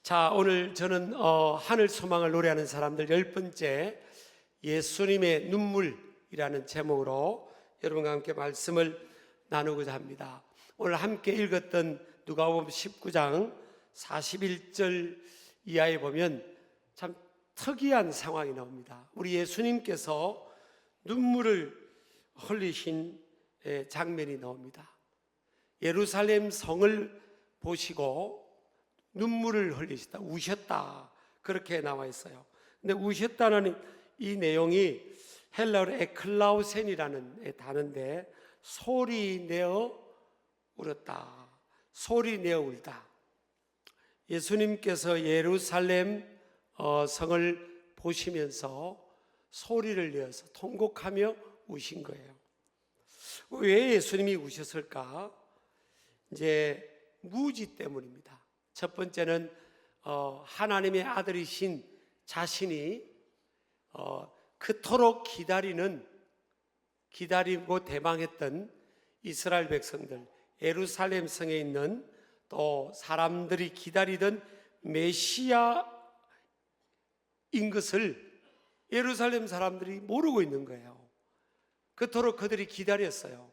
자, 오늘 저는 하늘 소망을 노래하는 사람들 10번째 예수님의 눈물이라는 제목으로 여러분과 함께 말씀을 나누고자 합니다. 오늘 함께 읽었던 누가복음 19장 41절 이하에 보면 참 특이한 상황이 나옵니다. 우리 예수님께서 눈물을 흘리신 장면이 나옵니다. 예루살렘 성을 보시고 눈물을 흘리시다, 우셨다, 그렇게 나와 있어요. 근데 우셨다는 이 내용이 헬라어로 에클라우센이라는 단어인데 소리 내어 울었다, 소리 내어 울다. 예수님께서 예루살렘 성을 보시면서 소리를 내어서 통곡하며 우신 거예요. 왜 예수님이 우셨을까? 이제 무지 때문입니다. 첫 번째는 하나님의 아들이신 자신이 그토록 기다리고 대망했던 이스라엘 백성들, 예루살렘 성에 있는 또 사람들이 기다리던 메시아인 것을 예루살렘 사람들이 모르고 있는 거예요. 그토록 그들이 기다렸어요.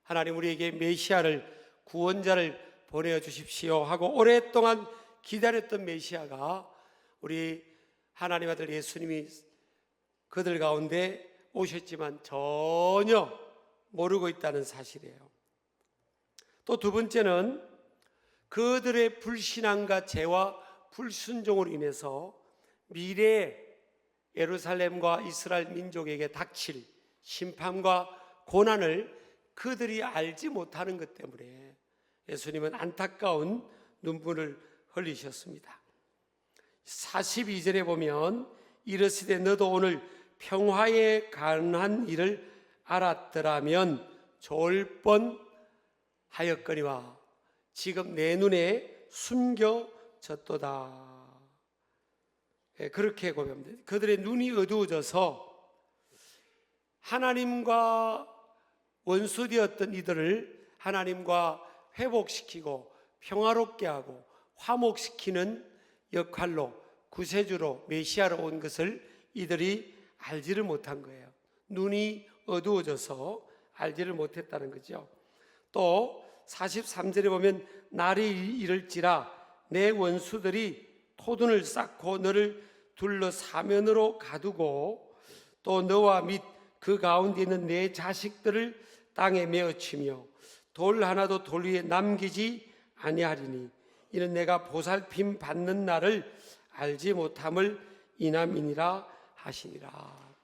하나님, 우리에게 메시아를, 구원자를 보내주십시오 하고 오랫동안 기다렸던 메시아가 우리 하나님 아들 예수님이 그들 가운데 오셨지만 전혀 모르고 있다는 사실이에요. 또 두 번째는 그들의 불신앙과 죄와 불순종으로 인해서 미래에 예루살렘과 이스라엘 민족에게 닥칠 심판과 고난을 그들이 알지 못하는 것 때문에 예수님은 안타까운 눈물을 흘리셨습니다. 42절에 보면 이르시되 너도 오늘 평화에 관한 일을 알았더라면 좋을 뻔하였거니와 지금 내 눈에 숨겨졌도다. 그렇게 고백합니다. 그들의 눈이 어두워져서 하나님과 원수되었던 이들을 하나님과 회복시키고 평화롭게 하고 화목시키는 역할로 구세주로 메시아로 온 것을 이들이 알지를 못한 거예요. 눈이 어두워져서 알지를 못했다는 거죠. 또 43절에 보면 날이 이를지라 내 원수들이 토둔을 쌓고 너를 둘러 사면으로 가두고 또 너와 및 그 가운데 있는 내 자식들을 땅에 메어치며 돌 하나도 돌 위에 남기지 아니하리니 이는 내가 보살핌 받는 날을 알지 못함을 인함이니라 하시니라.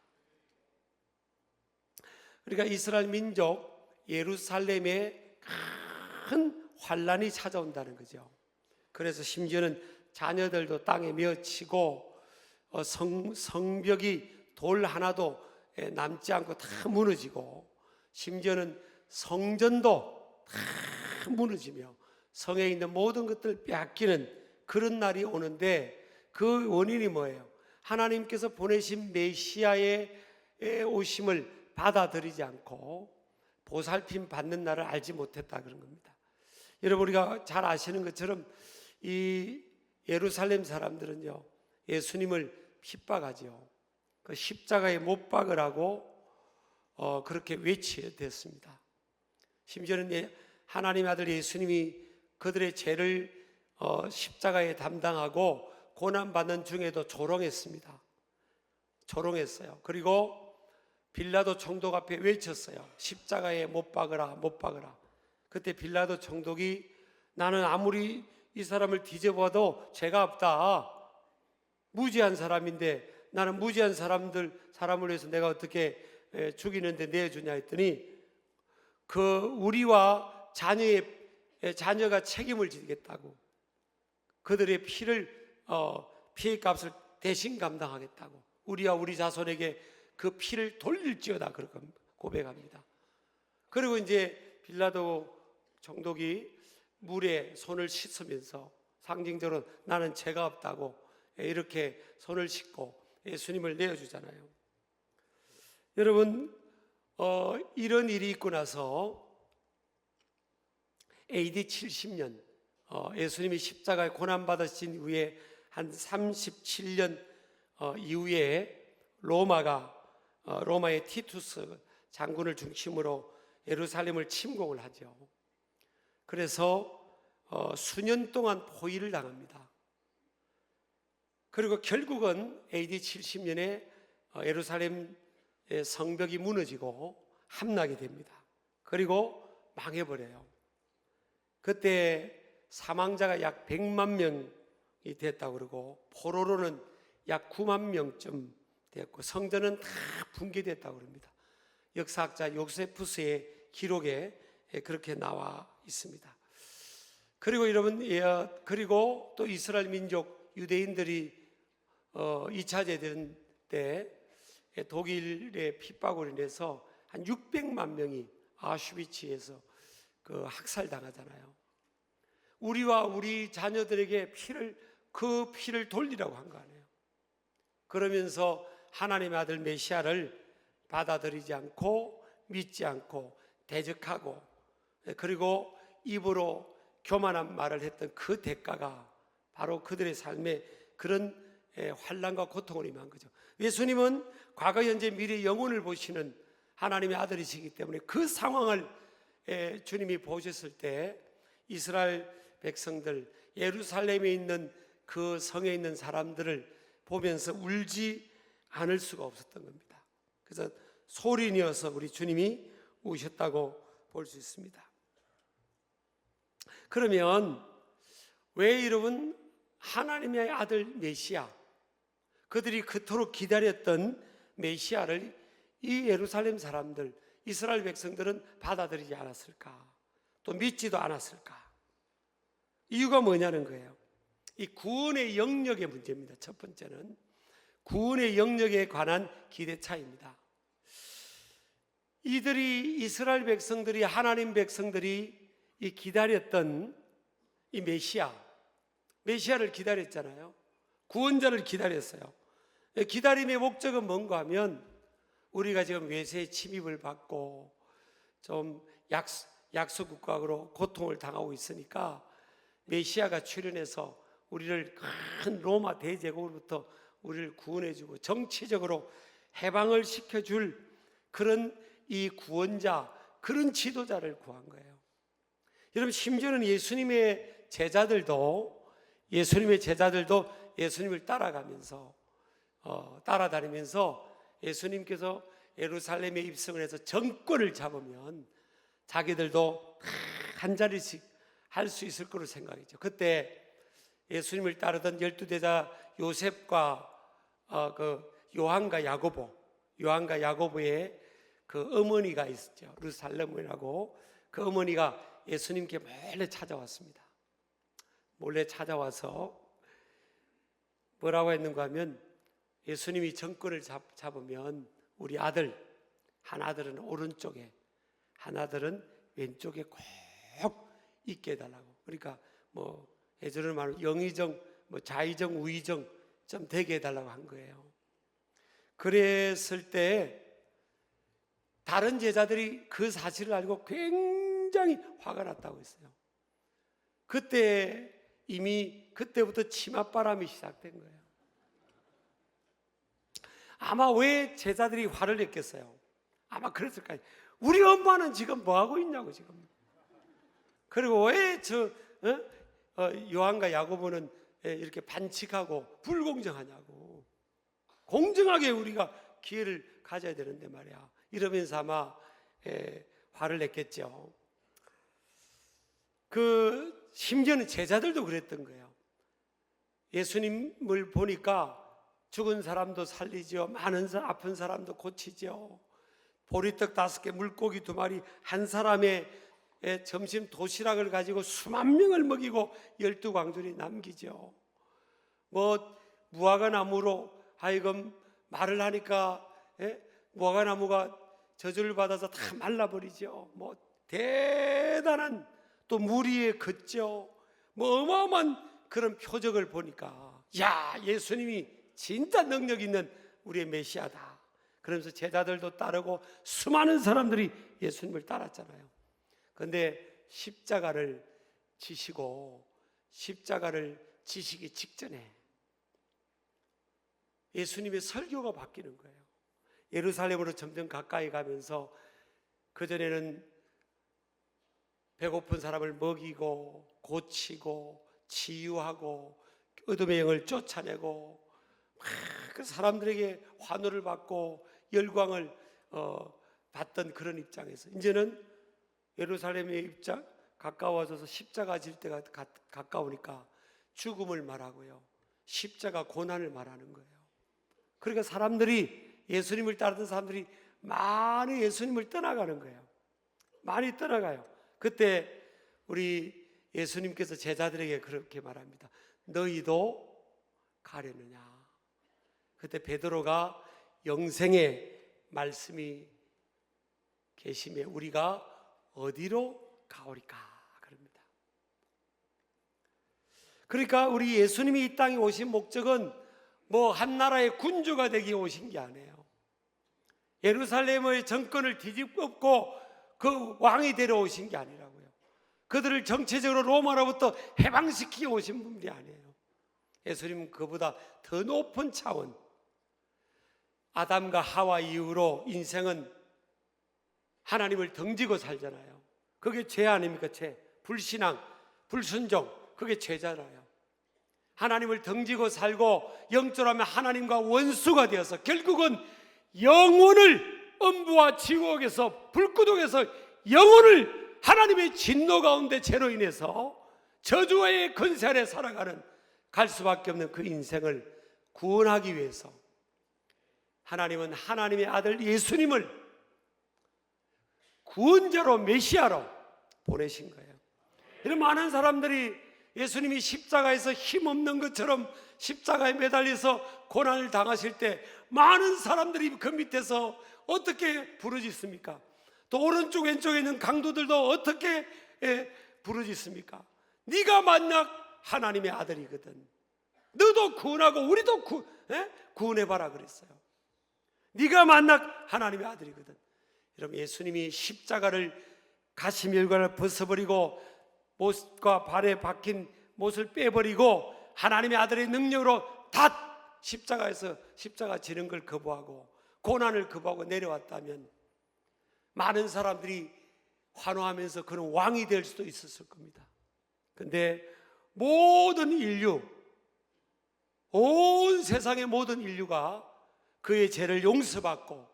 그러니까 이스라엘 민족 예루살렘에 큰 환란이 찾아온다는 거죠. 그래서 심지어는 자녀들도 땅에 메어치고 성벽이 돌 하나도 남지 않고 다 무너지고 심지어는 성전도 다 무너지며 성에 있는 모든 것들을 빼앗기는 그런 날이 오는데 그 원인이 뭐예요? 하나님께서 보내신 메시아의 오심을 받아들이지 않고 보살핌 받는 날을 알지 못했다, 그런 겁니다. 여러분, 우리가 잘 아시는 것처럼 이 예루살렘 사람들은요 예수님을 핍박하죠. 그 십자가에 못 박으라고 그렇게 외치댔습니다. 심지어는 하나님의 아들 예수님이 그들의 죄를 십자가에 담당하고 고난받는 중에도 조롱했습니다. 조롱했어요. 그리고 빌라도 총독 앞에 외쳤어요. 십자가에 못 박으라, 못 박으라. 그때 빌라도 총독이 나는 아무리 이 사람을 뒤져봐도 죄가 없다, 무지한 사람인데 나는 무지한 사람을 위해서 내가 어떻게 죽이는데 내주냐 했더니 우리와 자녀가 책임을 지겠다고, 그들의 피해값을 대신 감당하겠다고, 우리와 우리 자손에게 그 피를 돌릴지어다, 그렇게 고백합니다. 그리고 이제 빌라도 총독이 물에 손을 씻으면서 상징적으로 나는 죄가 없다고 이렇게 손을 씻고 예수님을 내어주잖아요. 여러분, 이런 일이 있고 나서 AD 70년 예수님이 십자가에 고난받으신 후에 한 37년 이후에 로마의 티투스 장군을 중심으로 예루살렘을 침공을 하죠. 그래서 수년 동안 포위를 당합니다. 그리고 결국은 AD 70년에 예루살렘 성벽이 무너지고 함락이 됩니다. 그리고 망해버려요. 그때 사망자가 약 100만 명이 됐다고 그러고 포로로는 약 9만 명쯤 됐고 성전은 다 붕괴됐다고 그럽니다. 역사학자 요세푸스의 기록에 그렇게 나와 있습니다. 그리고 여러분, 그리고 또 이스라엘 민족 유대인들이 2차 대전 때 독일의 핍박으로 인해서 한 600만 명이 아슈비츠에서 그 학살당하잖아요. 우리와 우리 자녀들에게 그 피를 돌리라고 한 거 아니에요. 그러면서 하나님의 아들 메시아를 받아들이지 않고 믿지 않고 대적하고 그리고 입으로 교만한 말을 했던 그 대가가 바로 그들의 삶에 그런 환난과 고통을 임한 거죠. 예수님은 과거, 현재, 미래, 영혼을 보시는 하나님의 아들이시기 때문에 그 상황을 주님이 보셨을 때 이스라엘 백성들, 예루살렘에 있는 그 성에 있는 사람들을 보면서 울지 않을 수가 없었던 겁니다. 그래서 소린이어서 우리 주님이 우셨다고 볼 수 있습니다. 그러면 왜 여러분 하나님의 아들 메시아, 그들이 그토록 기다렸던 메시아를 이 예루살렘 사람들, 이스라엘 백성들은 받아들이지 않았을까? 또 믿지도 않았을까? 이유가 뭐냐는 거예요. 이 구원의 영역의 문제입니다. 첫 번째는 구원의 영역에 관한 기대차입니다. 이스라엘 백성들이, 하나님 백성들이 이 기다렸던 이 메시아를 기다렸잖아요. 구원자를 기다렸어요. 기다림의 목적은 뭔가 하면 우리가 지금 외세의 침입을 받고 좀 약소국가로 고통을 당하고 있으니까 메시아가 출현해서 우리를 큰 로마 대제국으로부터 우리를 구원해주고 정치적으로 해방을 시켜줄 그런 이 구원자, 그런 지도자를 구한 거예요. 여러분, 심지어는 예수님의 제자들도 예수님을 따라다니면서 예수님께서 예루살렘에 입성을 해서 정권을 잡으면 자기들도 한 자리씩 할 수 있을 거로 생각했죠. 그때 예수님을 따르던 12대자 요셉과 그 요한과 야고보의 그 어머니가 있었죠. 루살레몬이라고. 그 어머니가 예수님께 몰래 찾아와서 뭐라고 했는가 하면 예수님이 정권을 잡으면 우리 한 아들은 오른쪽에, 한 아들은 왼쪽에 꼭 있게 해달라고. 그러니까 뭐 예전으로 말하면 영의정, 좌의정, 우의정 좀 되게 해달라고 한 거예요. 그랬을 때 다른 제자들이 그 사실을 알고 굉장히 화가 났다고 했어요. 그때부터 치맛바람이 시작된 거예요. 아마 왜 제자들이 화를 냈겠어요? 아마 그랬을 거예요. 우리 엄마는 지금 뭐 하고 있냐고 지금. 그리고 왜 요한과 야고보는 이렇게 반칙하고 불공정하냐고. 공정하게 우리가 기회를 가져야 되는데 말이야. 이러면서 아마 화를 냈겠죠. 심지어는 제자들도 그랬던 거예요. 예수님을 보니까 죽은 사람도 살리죠. 많은 아픈 사람도 고치죠. 보리떡 5개, 물고기 2마리, 한 사람의 점심 도시락을 가지고 수만 명을 먹이고 12광주리 남기죠. 무화과나무로 하여금 말을 하니까 무화과나무가 저주를 받아서 다 말라버리죠. 대단한 또 물 위에 걷죠. 어마어마한 그런 표적을 보니까 예수님이 진짜 능력 있는 우리의 메시아다. 그러면서 제자들도 따르고 수많은 사람들이 예수님을 따랐잖아요. 그런데 십자가를 지시고 십자가를 지시기 직전에 예수님의 설교가 바뀌는 거예요. 예루살렘으로 점점 가까이 가면서 그전에는 배고픈 사람을 먹이고 고치고 치유하고 어둠의 영을 쫓아내고 그 사람들에게 환호를 받고 열광을 받던 그런 입장에서 이제는 예루살렘의 입장 가까워져서 십자가 질 때가 가까우니까 죽음을 말하고요, 십자가 고난을 말하는 거예요. 그러니까 사람들이, 예수님을 따르던 사람들이 많이 예수님을 떠나가는 거예요. 많이 떠나가요. 그때 우리 예수님께서 제자들에게 그렇게 말합니다. 너희도 가려느냐. 그때 베드로가 영생의 말씀이 계심에 우리가 어디로 가오리까 그럽니다. 그러니까 우리 예수님이 이 땅에 오신 목적은 뭐 한 나라의 군주가 되기 오신 게 아니에요. 예루살렘의 정권을 뒤집고 그 왕이 되려 오신 게 아니라고요. 그들을 정치적으로 로마로부터 해방시키기 오신 분이 아니에요. 예수님은 그보다 더 높은 차원, 아담과 하와 이후로 인생은 하나님을 등지고 살잖아요. 그게 죄 아닙니까? 죄. 불신앙, 불순종, 그게 죄잖아요. 하나님을 등지고 살고 영적으로 하면 하나님과 원수가 되어서 결국은 영혼을 음부와 지옥에서, 불구덩에서 영혼을 하나님의 진노 가운데 죄로 인해서 저주의 권세 아래 살아가는, 갈 수밖에 없는 그 인생을 구원하기 위해서 하나님은 하나님의 아들 예수님을 구원자로, 메시아로 보내신 거예요. 이런 많은 사람들이 예수님이 십자가에서 힘없는 것처럼 십자가에 매달려서 고난을 당하실 때 많은 사람들이 그 밑에서 어떻게 부르짖습니까? 또 오른쪽 왼쪽에 있는 강도들도 어떻게 부르짖습니까? 네가 만약 하나님의 아들이거든, 너도 구원하고 우리도 구원해봐라 그랬어요. 네가 만약 하나님의 아들이거든. 여러분, 예수님이 십자가를, 가시멸관을 벗어버리고 못과 발에 박힌 못을 빼버리고 하나님의 아들의 능력으로 다 십자가에서 십자가 지는 걸 거부하고 고난을 거부하고 내려왔다면 많은 사람들이 환호하면서 그는 왕이 될 수도 있었을 겁니다. 그런데 모든 인류, 온 세상의 모든 인류가 그의 죄를 용서받고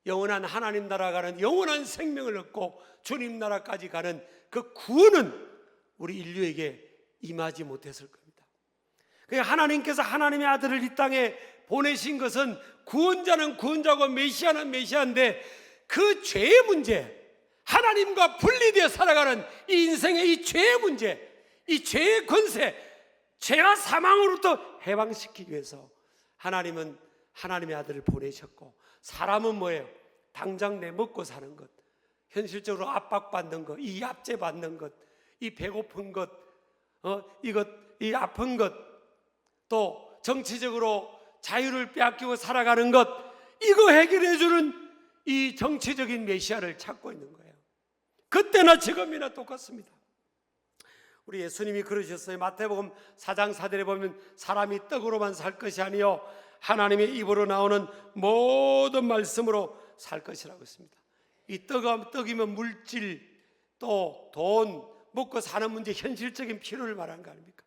영원한 하나님 나라 가는 영원한 생명을 얻고 주님 나라까지 가는 그 구원은 우리 인류에게 임하지 못했을 겁니다. 그러니까 하나님께서 하나님의 아들을 이 땅에 보내신 것은 구원자는 구원자고 메시아는 메시아인데 그 죄의 문제, 하나님과 분리되어 살아가는 이 인생의 이 죄의 문제, 이 죄의 권세, 죄와 사망으로부터 해방시키기 위해서 하나님은 하나님의 아들을 보내셨고, 사람은 뭐예요? 당장 내 먹고 사는 것, 현실적으로 압박받는 것, 이 압제받는 것, 이 배고픈 것, 이 아픈 것, 또 정치적으로 자유를 빼앗기고 살아가는 것, 이거 해결해주는 이 정치적인 메시아를 찾고 있는 거예요. 그때나 지금이나 똑같습니다. 우리 예수님이 그러셨어요. 마태복음 4장 4절에 보면 사람이 떡으로만 살 것이 아니요 하나님의 입으로 나오는 모든 말씀으로 살 것이라고 했습니다. 이 떡이면 물질, 또 돈, 먹고 사는 문제, 현실적인 필요를 말하는 거 아닙니까?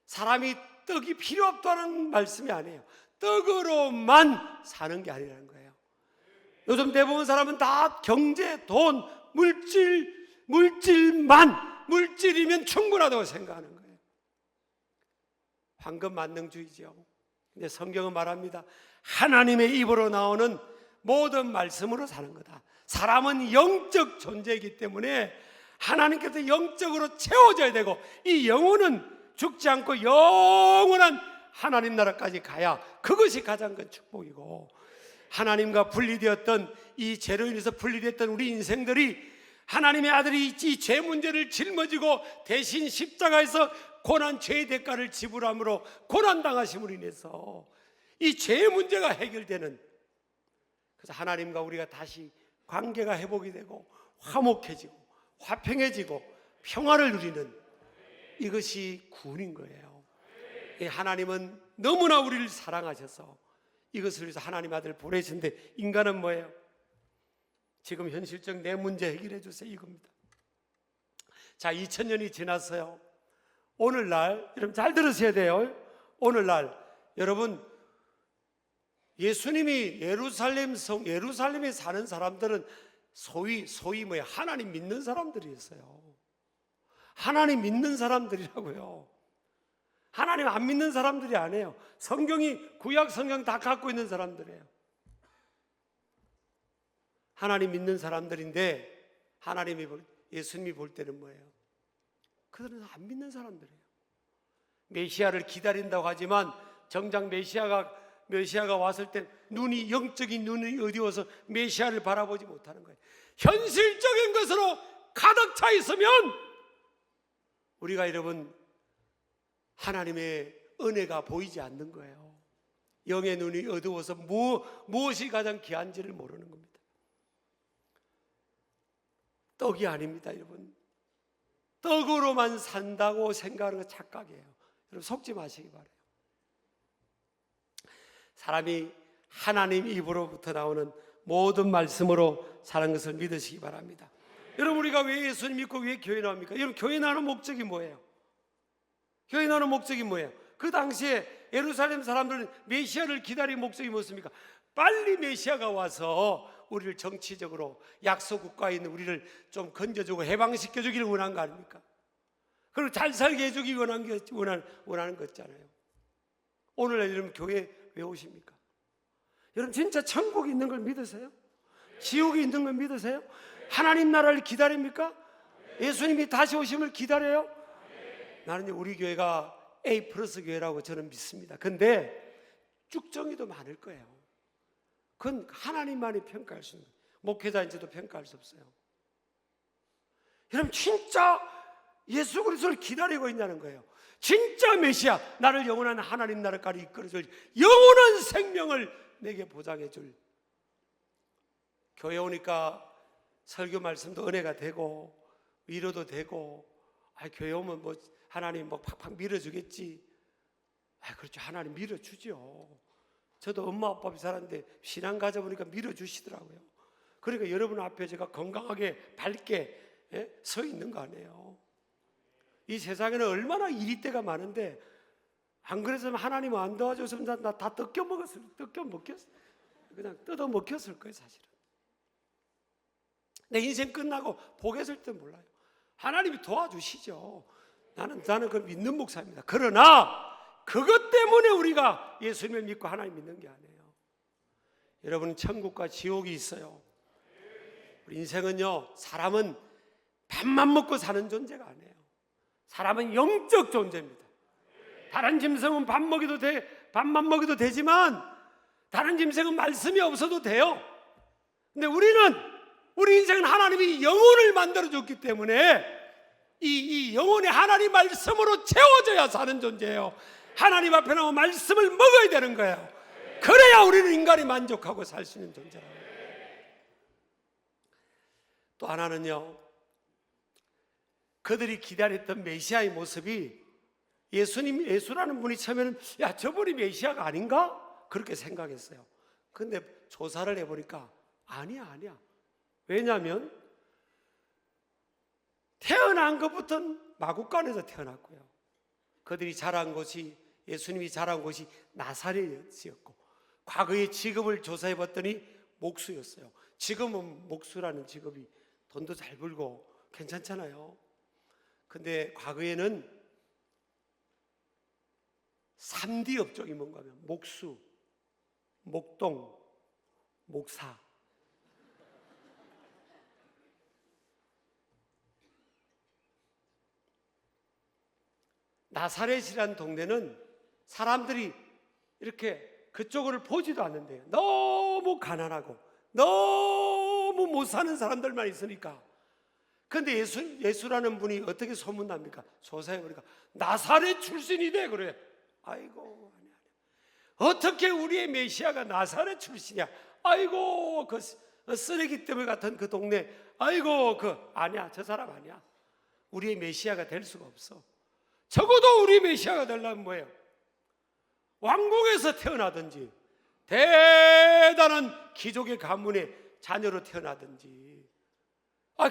사람이 떡이 필요 없다는 말씀이 아니에요. 떡으로만 사는 게 아니라는 거예요. 요즘 대부분 사람은 다 경제, 돈, 물질이면 충분하다고 생각하는 거예요. 황금 만능주의죠. 근데 성경은 말합니다. 하나님의 입으로 나오는 모든 말씀으로 사는 거다. 사람은 영적 존재이기 때문에 하나님께서 영적으로 채워져야 되고, 이 영혼은 죽지 않고 영원한 하나님 나라까지 가야 그것이 가장 큰 축복이고, 하나님과 분리되었던, 이 죄로 인해서 분리됐던 우리 인생들이 하나님의 아들이 이 죄 문제를 짊어지고 대신 십자가에서 고난, 죄의 대가를 지불함으로 고난당하심으로 인해서 이 죄의 문제가 해결되는, 그래서 하나님과 우리가 다시 관계가 회복이 되고 화목해지고 화평해지고 평화를 누리는 이것이 구원인 거예요. 하나님은 너무나 우리를 사랑하셔서 이것을 위해서 하나님 아들 보내신데, 인간은 뭐예요? 지금 현실적 내 문제 해결해 주세요, 이겁니다. 자, 2000년이 지났어요. 오늘날 여러분 잘 들으셔야 돼요. 오늘날 여러분, 예수님이 예루살렘에 사는 사람들은 소위 뭐야, 하나님 믿는 사람들이었어요. 하나님 믿는 사람들이라고요. 하나님 안 믿는 사람들이 아니에요. 성경이, 구약 성경 다 갖고 있는 사람들이에요. 하나님 믿는 사람들인데, 예수님이 볼 때는 뭐예요? 그들은 안 믿는 사람들이에요. 메시아를 기다린다고 하지만 정작 메시아가 왔을 때 영적인 눈이 어두워서 메시아를 바라보지 못하는 거예요. 현실적인 것으로 가득 차 있으면 우리가 여러분 하나님의 은혜가 보이지 않는 거예요. 영의 눈이 어두워서 무엇이 가장 귀한지를 모르는 겁니다. 떡이 아닙니다, 여러분. 떡으로만 산다고 생각하는 건 착각이에요. 여러분 속지 마시기 바라요. 사람이 하나님 입으로부터 나오는 모든 말씀으로 사는 것을 믿으시기 바랍니다. 여러분, 우리가 왜 예수님 믿고 왜 교회 나옵니까? 여러분, 교회 나오는 목적이 뭐예요? 교회 나오는 목적이 뭐예요? 그 당시에 예루살렘 사람들은 메시아를 기다린 목적이 무엇입니까? 빨리 메시아가 와서 우리를 정치적으로 약소 국가에 있는 우리를 좀 건져주고 해방시켜주기를 원한 거 아닙니까? 그리고 잘 살게 해주기 원하는 거잖아요. 오늘날 여러분 교회 왜 오십니까? 여러분 진짜 천국이 있는 걸 믿으세요? 지옥이 있는 걸 믿으세요? 하나님 나라를 기다립니까? 예수님이 다시 오심을 기다려요? 나는 우리 교회가 A+ 교회라고 저는 믿습니다. 근데 쭉정이도 많을 거예요. 그건 하나님만이 평가할 수 있는 거예요. 목회자인지도 평가할 수 없어요. 여러분 진짜 예수 그리스도를 기다리고 있냐는 거예요. 진짜 메시아, 나를 영원한 하나님 나라까지 이끌어줄 영원한 생명을 내게 보장해 줄. 교회 오니까 설교 말씀도 은혜가 되고 위로도 되고, 교회 오면 뭐 하나님 뭐 팍팍 밀어주겠지. 그렇죠, 하나님 밀어주죠. 저도 엄마 아빠 없이 살았는데 신앙 가져보니까 밀어주시더라고요. 그러니까 여러분 앞에 제가 건강하게 밝게 서 있는 거 아니에요. 이 세상에는 얼마나 이리 때가 많은데 안 그랬으면 하나님 안 도와줬으면 나 다 뜯겨먹었어요. 그냥 뜯어먹혔을 거예요, 사실은. 내 인생 끝나고 보겠을 때 몰라요. 하나님이 도와주시죠. 나는 그걸 믿는 목사입니다. 그러나 그것 때문에 우리가 예수님을 믿고 하나님 믿는 게 아니에요. 여러분, 천국과 지옥이 있어요. 우리 인생은요, 사람은 밥만 먹고 사는 존재가 아니에요. 사람은 영적 존재입니다. 다른 짐승은 밥만 먹여도 되지만 다른 짐승은 말씀이 없어도 돼요. 근데 우리 인생은 하나님이 영혼을 만들어줬기 때문에 이 영혼이 하나님 말씀으로 채워져야 사는 존재예요. 하나님 앞에 나와 말씀을 먹어야 되는 거예요. 그래야 우리는 인간이 만족하고 살 수 있는 존재라고. 또 하나는요, 그들이 기다렸던 메시아의 모습이 예수라는 분이 처음에는 저분이 메시아가 아닌가? 그렇게 생각했어요. 근데 조사를 해보니까 아니야. 왜냐하면 태어난 것부터는 마구간에서 태어났고요. 그들이 자란 곳이, 예수님이 자란 곳이 나사렛이었고, 과거의 직업을 조사해 봤더니 목수였어요. 지금은 목수라는 직업이 돈도 잘 벌고 괜찮잖아요. 근데 과거에는 3D 업종이 뭔가 하면 목수, 목동, 목사. 나사렛이라는 동네는 사람들이 이렇게 그쪽을 보지도 않는데요. 너무 가난하고 너무 못 사는 사람들만 있으니까. 근데 예수라는 분이 어떻게 소문납니까? 조사해보니까 나사렛 출신이래. 그래. 아이고, 아니야. 어떻게 우리의 메시아가 나사렛 출신이야? 아이고, 그 쓰레기 때문에 같은 그 동네. 아이고, 아니야. 저 사람 아니야. 우리의 메시아가 될 수가 없어. 적어도 우리 메시아가 되려면 뭐예요? 왕궁에서 태어나든지 대단한 귀족의 가문의 자녀로 태어나든지,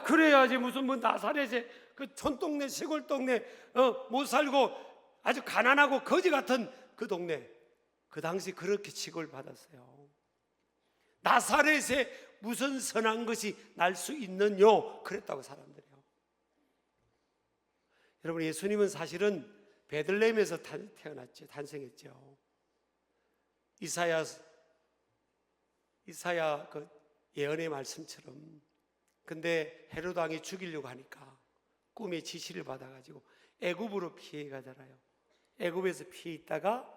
그래야지 무슨 뭐 나사렛의 그 촌동네 시골 동네 못 살고 아주 가난하고 거지 같은 그 동네, 그 당시 그렇게 취급을 받았어요. 나사렛에 무슨 선한 것이 날 수 있느뇨? 그랬다고 사람들이요. 여러분, 예수님은 사실은 베들레헴에서 태어났죠. 탄생했죠. 이사야 그 예언의 말씀처럼. 근데 헤롯 왕이 죽이려고 하니까 꿈에 지시를 받아가지고 애굽으로 피해 가잖아요. 애굽에서 피해 있다가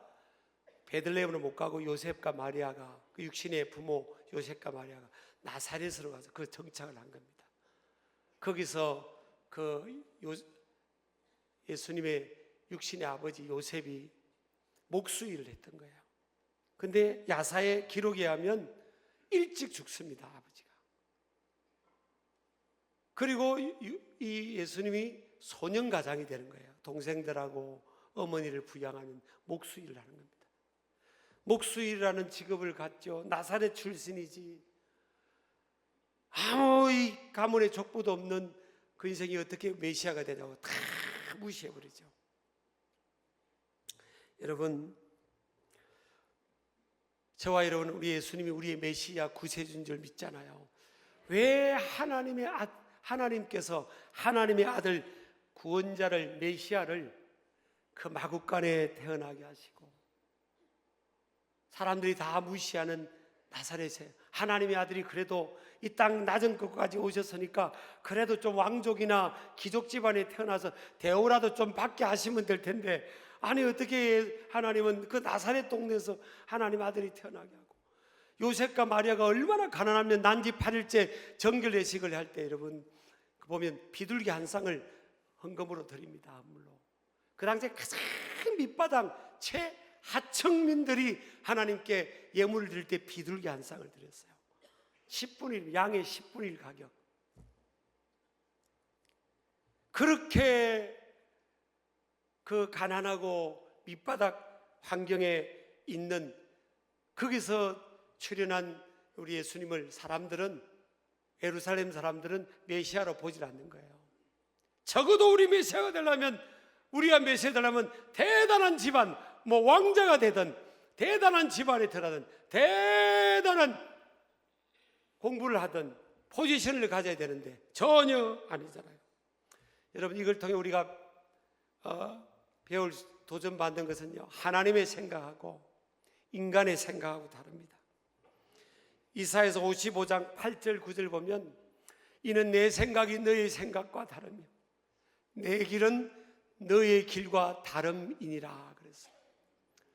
베들레헴으로 못 가고 요셉과 마리아가, 그 육신의 부모 요셉과 마리아가 나사렛으로 가서 그 정착을 한 겁니다. 거기서 예수님의 육신의 아버지 요셉이 목수일을 했던 거예요. 근데 야사의 기록에 하면 일찍 죽습니다, 아버지가. 그리고 이 예수님이 소년 가장이 되는 거예요. 동생들하고 어머니를 부양하는 목수일을 하는 겁니다. 목수일이라는 직업을 갖죠. 나사렛 출신이지. 아무 이 가문의 족보도 없는 그 인생이 어떻게 메시아가 되냐고 다 무시해버리죠. 여러분, 저와 여러분, 우리 예수님이 우리의 메시아 구세주인 줄 믿잖아요. 왜 하나님께서 하나님의 아들 구원자를, 메시아를 그 마국간에 태어나게 하시고 사람들이 다 무시하는 나사렛에 하나님의 아들이 그래도 이 땅 낮은 곳까지 오셨으니까 그래도 좀 왕족이나 귀족 집안에 태어나서 대우라도 좀 받게 하시면 될 텐데, 아니 어떻게 하나님은 그 나사렛 동네에서 하나님 아들이 태어나게 하고, 요셉과 마리아가 얼마나 가난하면 난지 8일째 정결례식을 할 때 여러분 보면 비둘기 한 쌍을 헌금으로 드립니다. 물론 그 당시에 가장 밑바닥 최하층민들이 하나님께 예물을 드릴 때 비둘기 한 쌍을 드렸어요. 10분의 1, 양의 10분의 1 가격. 그렇게 그 가난하고 밑바닥 환경에 있는 거기서 출현한 우리 예수님을 예루살렘 사람들은 메시아로 보질 않는 거예요. 적어도 우리 메시아가 되려면, 우리가 메시아 되려면 대단한 집안, 뭐 왕자가 되든 대단한 집안에 들어가든 대단한 공부를 하든 포지션을 가져야 되는데 전혀 아니잖아요. 여러분, 이걸 통해 우리가 배울 도전받는 것은요, 하나님의 생각하고 인간의 생각하고 다릅니다. 이사야서 55장 8절 9절 보면 이는 내 생각이 너의 생각과 다르며 내 길은 너의 길과 다름이니라 그랬어요.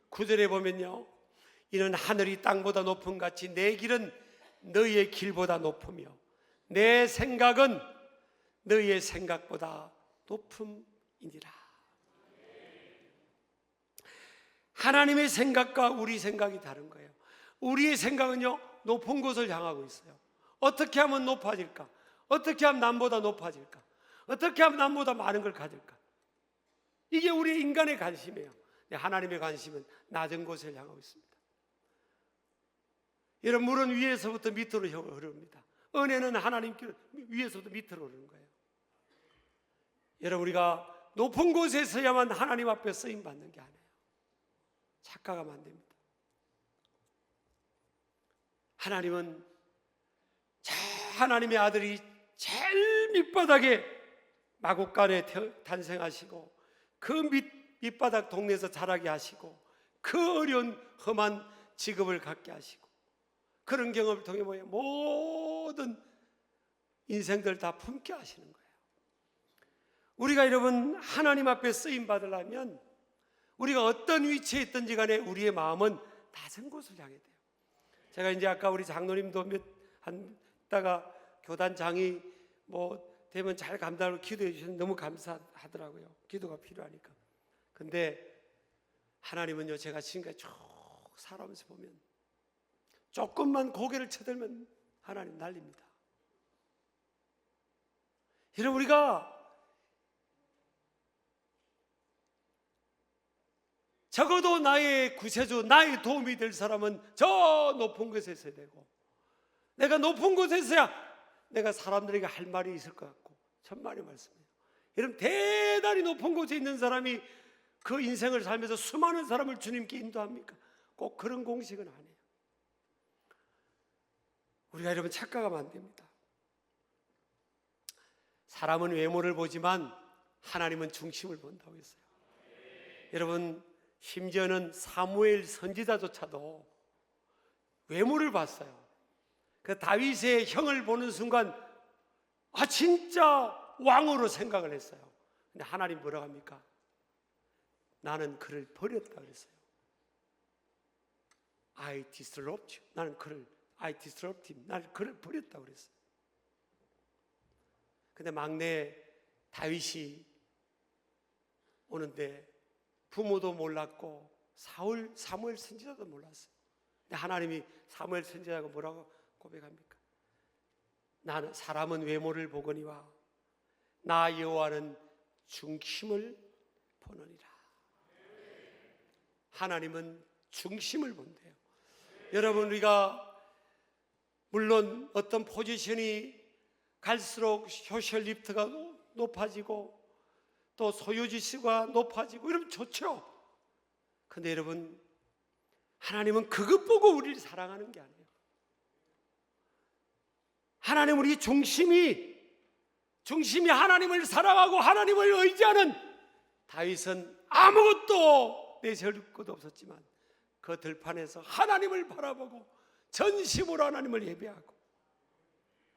9절에 보면요, 이는 하늘이 땅보다 높음 같이 내 길은 너희의 길보다 높으며 내 생각은 너희의 생각보다 높음이니라. 하나님의 생각과 우리 생각이 다른 거예요. 우리의 생각은요, 높은 곳을 향하고 있어요. 어떻게 하면 높아질까? 어떻게 하면 남보다 높아질까? 어떻게 하면 남보다 많은 걸 가질까? 이게 우리 인간의 관심이에요. 하나님의 관심은 낮은 곳을 향하고 있습니다. 이런 물은 위에서부터 밑으로 흐릅니다. 은혜는 하나님께 위에서부터 밑으로 흐르는 거예요. 여러분, 우리가 높은 곳에 서야만 하나님 앞에 쓰임 받는 게 아니에요. 착각하면 안 됩니다. 하나님은 하나님의 아들이 제일 밑바닥에 마국간에 탄생하시고 그 밑바닥 동네에서 자라게 하시고 그 어려운 험한 직업을 갖게 하시고 그런 경험을 통해 모든 인생들 다 품게 하시는 거예요. 우리가 여러분 하나님 앞에 쓰임 받으려면 우리가 어떤 위치에 있든지 간에 우리의 마음은 낮은 곳을 향해야 돼요. 제가 이제 아까 우리 장로님도 한다가 교단장이 되면 잘 감당하고 기도해 주셔서 너무 감사하더라고요. 기도가 필요하니까. 근데 하나님은요, 제가 지금까지 쭉 살아오면서 보면 조금만 고개를 쳐들면 하나님 날립니다. 여러분, 우리가 적어도 나의 구세주, 나의 도움이 될 사람은 저 높은 곳에 있어야 되고, 내가 높은 곳에 있어야 내가 사람들에게 할 말이 있을 것 같고, 천만의 말씀이에요. 여러분, 대단히 높은 곳에 있는 사람이 그 인생을 살면서 수많은 사람을 주님께 인도합니까? 꼭 그런 공식은 아니에요. 우리가 여러분 착각하면 안 됩니다. 사람은 외모를 보지만 하나님은 중심을 본다고 했어요. 여러분, 심지어는 사무엘 선지자조차도 외모를 봤어요. 그 다윗의 형을 보는 순간 진짜 왕으로 생각을 했어요. 근데 하나님 뭐라고 합니까? 나는 그를 버렸다 그랬어요. I disrobed you. I disrobed him. 나는 그를 버렸다 그랬어요. 근데 막내 다윗이 오는데 부모도 몰랐고 사무엘 선지자도 몰랐어요. 근데 하나님이 사무엘 선지자가 뭐라고 고백합니까? 나는 사람은 외모를 보거니와 나 여호와는 중심을 보느니라. 하나님은 중심을 본대요. 여러분, 우리가 물론 어떤 포지션이 갈수록 소셜 리프트가 높아지고 또 소유지수가 높아지고 이러면 좋죠. 근데 여러분, 하나님은 그것 보고 우리를 사랑하는 게 아니에요. 하나님은 우리 중심이 하나님을 사랑하고 하나님을 의지하는 다윗은 아무것도 내세울 것도 없었지만 그 들판에서 하나님을 바라보고 전심으로 하나님을 예배하고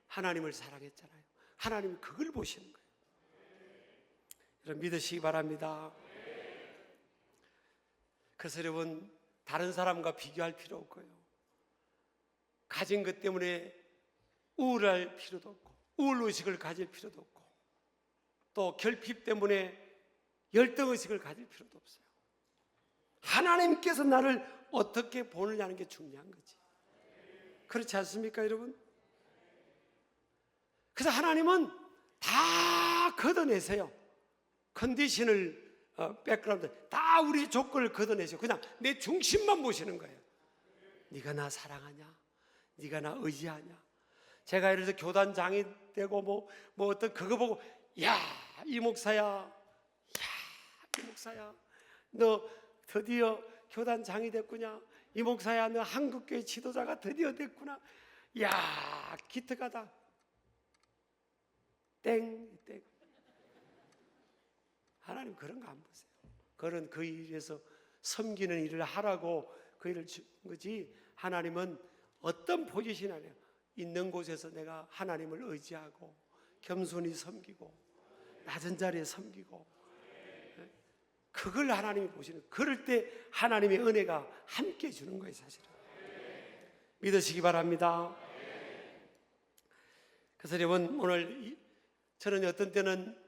하나님을 사랑했잖아요. 하나님은 그걸 보시는 거예요. 여러분, 믿으시기 바랍니다. 그래서 여러분, 다른 사람과 비교할 필요 없고요, 가진 것 때문에 우울할 필요도 없고 우울의식을 가질 필요도 없고 또 결핍 때문에 열등의식을 가질 필요도 없어요. 하나님께서 나를 어떻게 보느냐는 게 중요한 거지. 그렇지 않습니까, 여러분? 그래서 하나님은 다 걷어내세요. 컨디션을, 백그라운드 다 우리 조건을 걷어내세요. 그냥 내 중심만 보시는 거예요. 네가 나 사랑하냐? 네가 나 의지하냐? 제가 예를 들어 교단장이 되고 뭐 어떤 그거 보고 이 목사야, 너 드디어 교단장이 됐구나. 이 목사야, 너 한국교회 지도자가 드디어 됐구나. 기특하다. 땡. 하나님 그런 거 안 보세요. 그런 그 일에서 섬기는 일을 하라고 그 일을 준 거지, 하나님은 어떤 포지션이 아니에요. 있는 곳에서 내가 하나님을 의지하고 겸손히 섬기고 낮은 자리에 섬기고, 그걸 하나님이 보시는, 그럴 때 하나님의 은혜가 함께 주는 거예요, 사실은. 믿으시기 바랍니다. 그래서 여러분, 오늘 저는 어떤 때는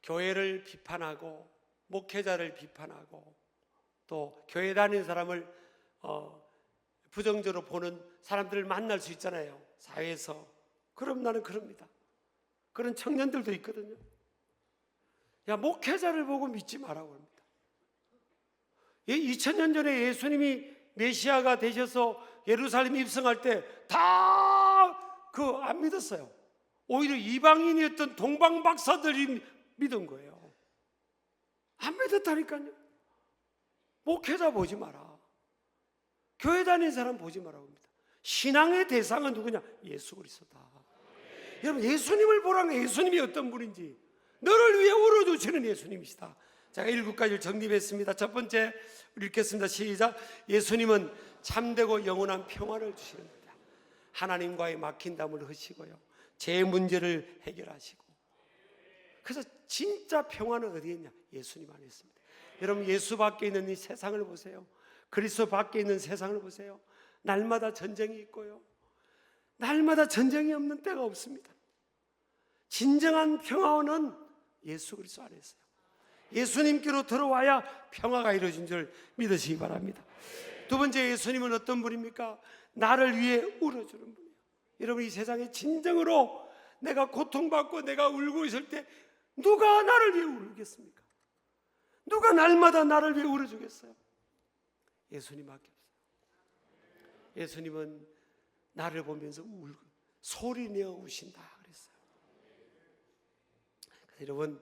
교회를 비판하고 목회자를 비판하고 또 교회 다니는 사람을 부정적으로 보는 사람들을 만날 수 있잖아요, 사회에서. 그럼 나는 그럽니다. 그런 청년들도 있거든요. 목회자를 보고 믿지 마라고 합니다. 2000년 전에 예수님이 메시아가 되셔서 예루살렘 입성할 때 다 안 믿었어요. 오히려 이방인이었던 동방 박사들이 믿은 거예요. 안 믿었다니까요. 목회자 보지 마라. 교회 다니는 사람 보지 마라고 합니다. 신앙의 대상은 누구냐? 예수 그리스도다. 여러분, 예수님을 보라는 게, 예수님이 어떤 분인지, 너를 위해 울어주시는 예수님이시다. 제가 7가지를 정립했습니다. 첫 번째, 우리 읽겠습니다. 시작. 예수님은 참되고 영원한 평화를 주시는 겁니다. 하나님과의 막힌담을 하시고요, 제 문제를 해결하시고. 그래서 진짜 평화는 어디에 있냐? 예수님 안에 있습니다. 여러분, 예수 밖에 있는 이 세상을 보세요. 그리스도 밖에 있는 세상을 보세요. 날마다 전쟁이 있고요, 날마다 전쟁이 없는 때가 없습니다. 진정한 평화는 예수 그리스도 안에 있어요. 예수님께로 들어와야 평화가 이루어진 줄 믿으시기 바랍니다. 두 번째, 예수님은 어떤 분입니까? 나를 위해 울어주는 분이에요. 여러분, 이 세상에 진정으로 내가 고통받고 내가 울고 있을 때 누가 나를 위해 울겠습니까? 누가 날마다 나를 위해 울어주겠어요? 예수님밖에 없어요. 예수님은 나를 보면서 울고 소리내어 우신다 그랬어요. 그래서 여러분,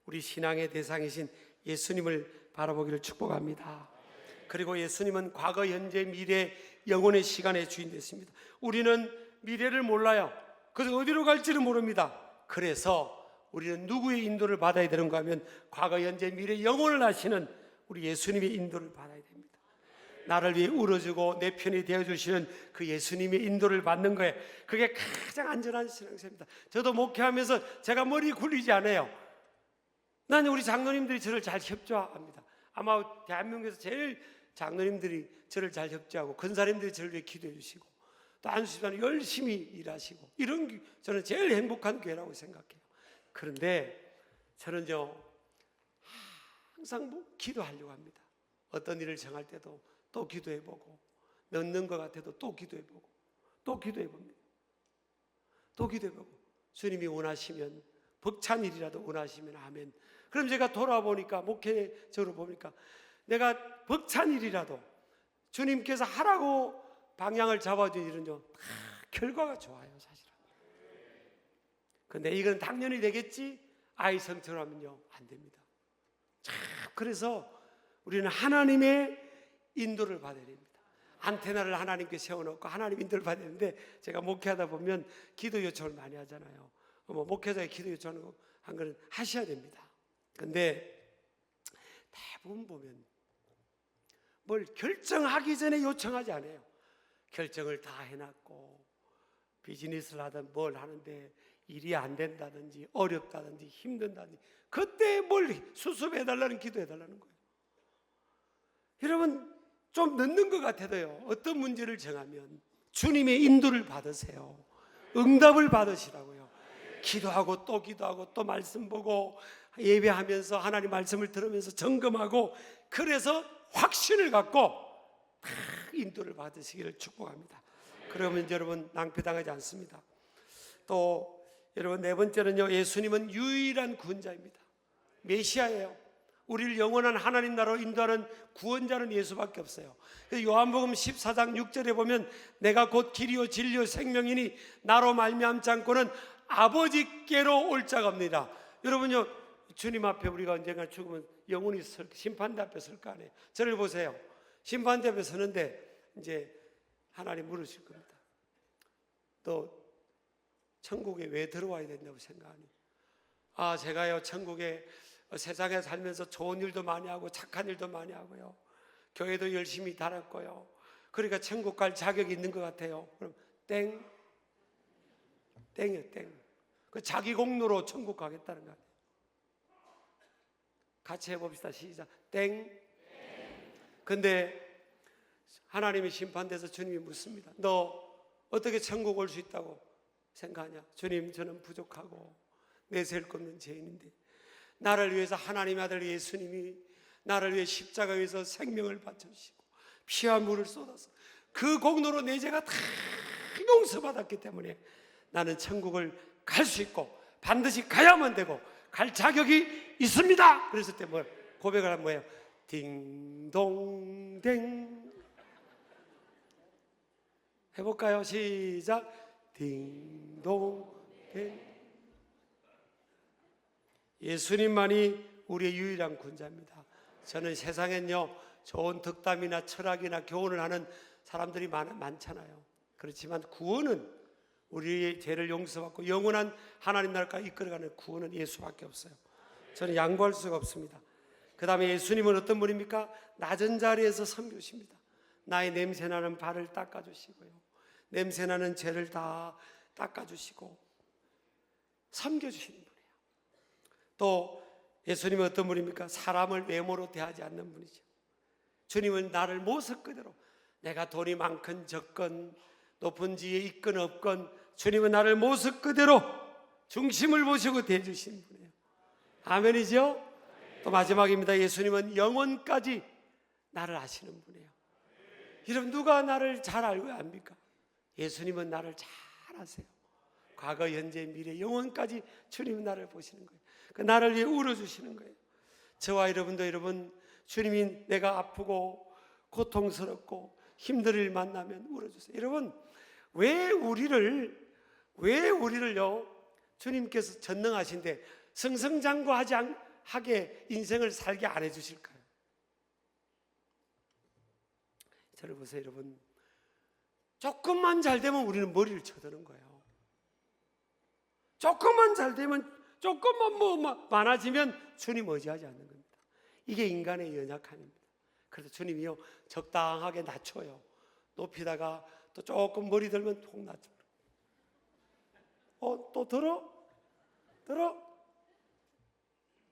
우리 신앙의 대상이신 예수님을 바라보기를 축복합니다. 그리고 예수님은 과거, 현재, 미래, 영혼의 시간의 주인 되십니다. 우리는 미래를 몰라요. 그래서 어디로 갈지를 모릅니다. 그래서 우리는 누구의 인도를 받아야 되는가 하면 과거, 현재, 미래, 영혼을 아시는 우리 예수님의 인도를 받아야 됩니다. 나를 위해 울어주고 내 편이 되어주시는 그 예수님의 인도를 받는 거예요. 그게 가장 안전한 신앙생활입니다. 저도 목회하면서 제가 머리 굴리지 않아요. 나는 우리 장로님들이 저를 잘 협조합니다. 아마 대한민국에서 제일 장로님들이 저를 잘 협조하고 권사님들이 저를 위해 기도해 주시고 또 안수집사는 열심히 일하시고 이런 저는 제일 행복한 교회라고 생각해요. 그런데 저는요 항상 기도하려고 합니다. 어떤 일을 정할 때도 또 기도해보고 넣는 것 같아도 또 기도해보고 또 기도해봅니다. 또 기도해보고 주님이 원하시면 벅찬 일이라도 원하시면 아멘. 그럼 제가 돌아보니까 목회적으로 보니까 내가 벅찬 일이라도 주님께서 하라고 방향을 잡아준 일은요 다 결과가 좋아요 사실은. 근데 이건 당연히 되겠지 아이성처럼 하면요 안 됩니다. 참 그래서 우리는 하나님의 인도를 받아야 됩니다. 안테나를 하나님께 세워놓고 하나님 인도를 받아야 되는데 제가 목회하다 보면 기도 요청을 많이 하잖아요. 목회자의 기도 요청한 거는 하셔야 됩니다. 근데 대부분 보면 뭘 결정하기 전에 요청하지 않아요. 결정을 다 해놨고 비즈니스를 하든 뭘 하는데 일이 안 된다든지 어렵다든지 힘든다든지 그때 뭘 수습해달라는 기도해달라는 거예요. 여러분 좀 늦는 것 같아도요 어떤 문제를 정하면 주님의 인도를 받으세요. 응답을 받으시라고요. 기도하고 또 기도하고 또 말씀 보고 예배하면서 하나님 말씀을 들으면서 점검하고 그래서 확신을 갖고 다 인도를 받으시기를 축복합니다. 그러면 여러분 낭패당하지 않습니다. 또 여러분 네 번째는요 예수님은 유일한 구원자입니다. 메시아예요. 우리를 영원한 하나님 나라로 인도하는 구원자는 예수밖에 없어요. 요한복음 14장 6절에 보면 내가 곧 길이요 진리요 생명이니 나로 말미암지 않고는 아버지께로 올 자가 없느니라. 여러분요 주님 앞에 우리가 언젠가 죽으면 영원히 심판대 앞에 설 거 아니에요. 저를 보세요. 심판대 앞에 서는데 이제 하나님 물으실 겁니다. 너 천국에 왜 들어와야 된다고 생각하니? 제가요 천국에 세상에 살면서 좋은 일도 많이 하고 착한 일도 많이 하고요 교회도 열심히 다녔고요 그러니까 천국 갈 자격이 있는 것 같아요. 그럼 땡이요 땡. 그 자기 공로로 천국 가겠다는 거 아니에요. 같이 해봅시다. 시작. 땡. 근데 하나님이 심판돼서 주님이 묻습니다. 너 어떻게 천국 올 수 있다고 생각하냐? 주님 저는 부족하고 내세울 것 없는 죄인인데 나를 위해서 하나님의 아들 예수님이 나를 위해 십자가에서 생명을 바쳐주시고 피와 물을 쏟아서 그 공로로 내 죄가 다 용서받았기 때문에 나는 천국을 갈 수 있고 반드시 가야만 되고 갈 자격이 있습니다. 그랬을 때 뭘 고백을 하면 뭐예요? 딩동댕. 해볼까요? 시작. 딩동댕. 예수님만이 우리의 유일한 구원자입니다. 저는 세상엔요 좋은 덕담이나 철학이나 교훈을 하는 사람들이 많잖아요. 그렇지만 구원은 우리의 죄를 용서받고 영원한 하나님 나라까지 이끌어가는 구원은 예수밖에 없어요. 저는 양보할 수가 없습니다. 그 다음에 예수님은 어떤 분입니까? 낮은 자리에서 섬기십니다. 나의 냄새나는 발을 닦아주시고요 냄새나는 죄를 다 닦아주시고 섬겨주시는 분이에요. 또 예수님은 어떤 분입니까? 사람을 외모로 대하지 않는 분이죠. 주님은 나를 모습 그대로 내가 돈이 많건 적건 높은 지위에 있건 없건 주님은 나를 모습 그대로 중심을 보시고 대해주시는 분이에요. 아멘이죠? 또 마지막입니다. 예수님은 영원까지 나를 아시는 분이에요. 여러분 누가 나를 잘 알고 압니까? 예수님은 나를 잘 아세요. 과거, 현재, 미래, 영원까지 주님은 나를 보시는 거예요. 나를 위해 울어주시는 거예요. 저와 여러분도 여러분 주님이 내가 아프고 고통스럽고 힘든 일 만나면 울어주세요. 여러분 왜 우리를요 주님께서 전능하신데 승승장구하게 인생을 살게 안 해주실까요? 저를 보세요 여러분. 조금만 잘 되면 우리는 머리를 쳐드는 거예요. 조금만 잘 되면, 조금만 많아지면 주님 의지하지 않는 겁니다. 이게 인간의 연약함입니다. 그래서 주님이요 적당하게 낮춰요. 높이다가 또 조금 머리 들면 톡 낮춰. 또 들어?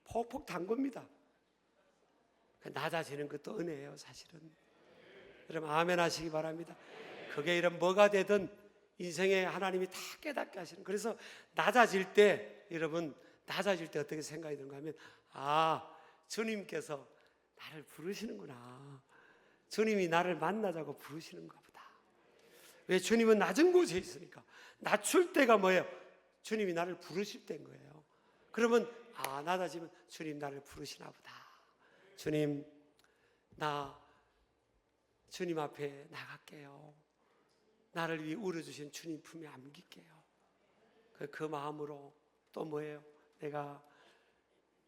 폭폭 담급니다. 낮아지는 것도 은혜예요 사실은. 여러분 아멘 하시기 바랍니다. 그게 이런 뭐가 되든 인생에 하나님이 다 깨닫게 하시는. 그래서 낮아질 때 여러분 어떻게 생각이 드는가 하면 주님께서 나를 부르시는구나. 주님이 나를 만나자고 부르시는가 보다. 왜? 주님은 낮은 곳에 있으니까. 낮출 때가 뭐예요? 주님이 나를 부르실 때인 거예요. 그러면 낮아지면 주님 나를 부르시나 보다. 주님 나 주님 앞에 나갈게요. 나를 위해 울어주신 주님 품에 안길게요. 그 마음으로 또 뭐예요? 내가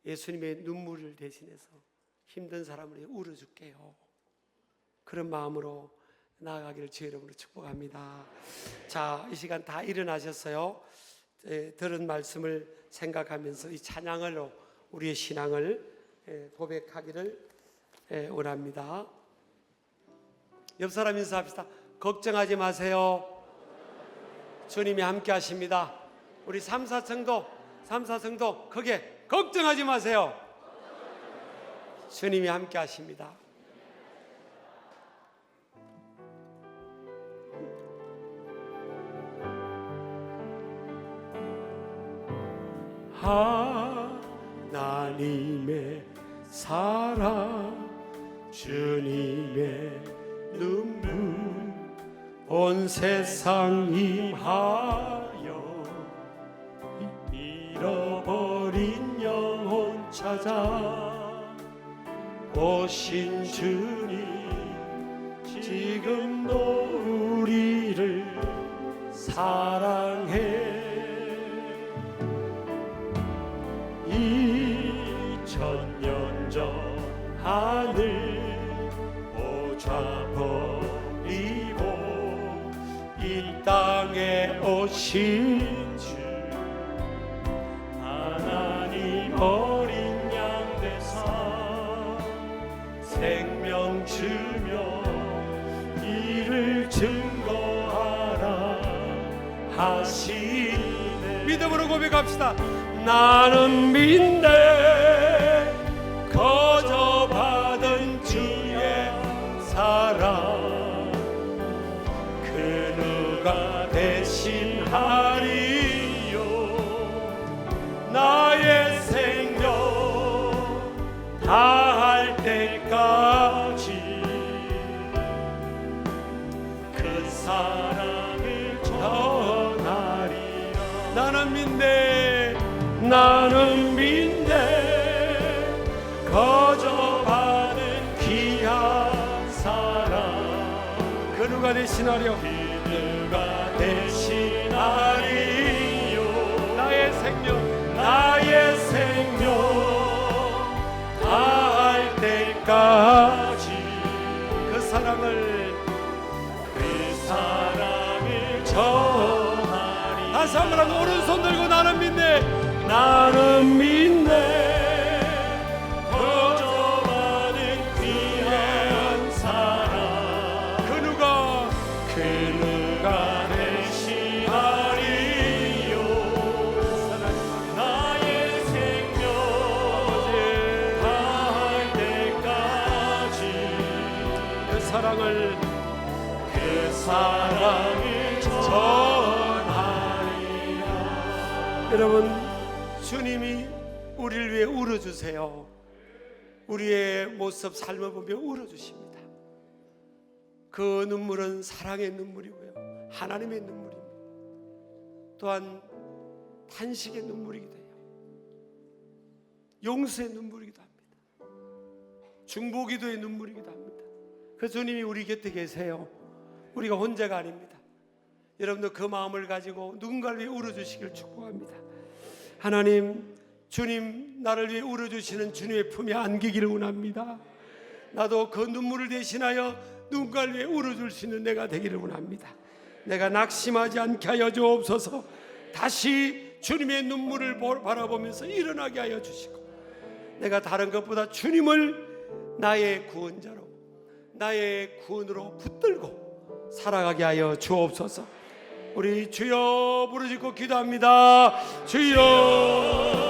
예수님의 눈물을 대신해서 힘든 사람을 위해 울어줄게요. 그런 마음으로 나아가기를 주의 이름으로 축복합니다. 자, 이 시간 다 일어나셨어요. 들은 말씀을 생각하면서 이 찬양으로 우리의 신앙을 고백하기를 원합니다. 옆 사람 인사합시다. 걱정하지 마세요. 주님이 함께 하십니다. 우리 3, 4성도 크게 걱정하지 마세요. 주님이 함께 하십니다. 하나님의 사랑 주님의 눈물 온 세상 임하여 잃어버린 영혼 찾아 오신 주님 지금도 우리를 사랑해 2000년 전 하늘 보좌 버리고 이 땅에 오신 주 하나님 어린 양 되사 생명 주며 이를 증거하라 하시네. 믿음으로 고백합시다. 나는 믿네 거저 받은 주의 사랑 그 누가 대신하리요 나의 생명 다할 때까지 그 사랑을 전하리라. 나는 믿네 거저 받은 귀한 사랑 그 누가 대신하리요 나의 생명 다할 때까지 그 사랑을 전하리. 다시 한번 하고 오른손 들고 나는 믿네 거저 받은 귀한 사랑 그 누가 대신하리요 나의 생명 다할 때까지 그 사랑을 전하리라. 여러분 주님이 우리를 위해 울어주세요. 우리의 모습 삶을 보며 울어주십니다. 그 눈물은 사랑의 눈물이고요 하나님의 눈물입니다. 또한 탄식의 눈물이기도 해요. 용서의 눈물이기도 합니다. 중보기도의 눈물이기도 합니다. 그 주님이 우리 곁에 계세요. 우리가 혼자가 아닙니다. 여러분도 그 마음을 가지고 누군가를 위해 울어주시길 축복합니다. 하나님, 주님 나를 위해 울어주시는 주님의 품에 안기기를 원합니다. 나도 그 눈물을 대신하여 누군가를 위해 울어줄 수 있는 내가 되기를 원합니다. 내가 낙심하지 않게 하여 주옵소서. 다시 주님의 눈물을 바라보면서 일어나게 하여 주시고, 내가 다른 것보다 주님을 나의 구원자로, 나의 구원으로 붙들고 살아가게 하여 주옵소서. 우리 주여 부르짖고 기도합니다. 주여.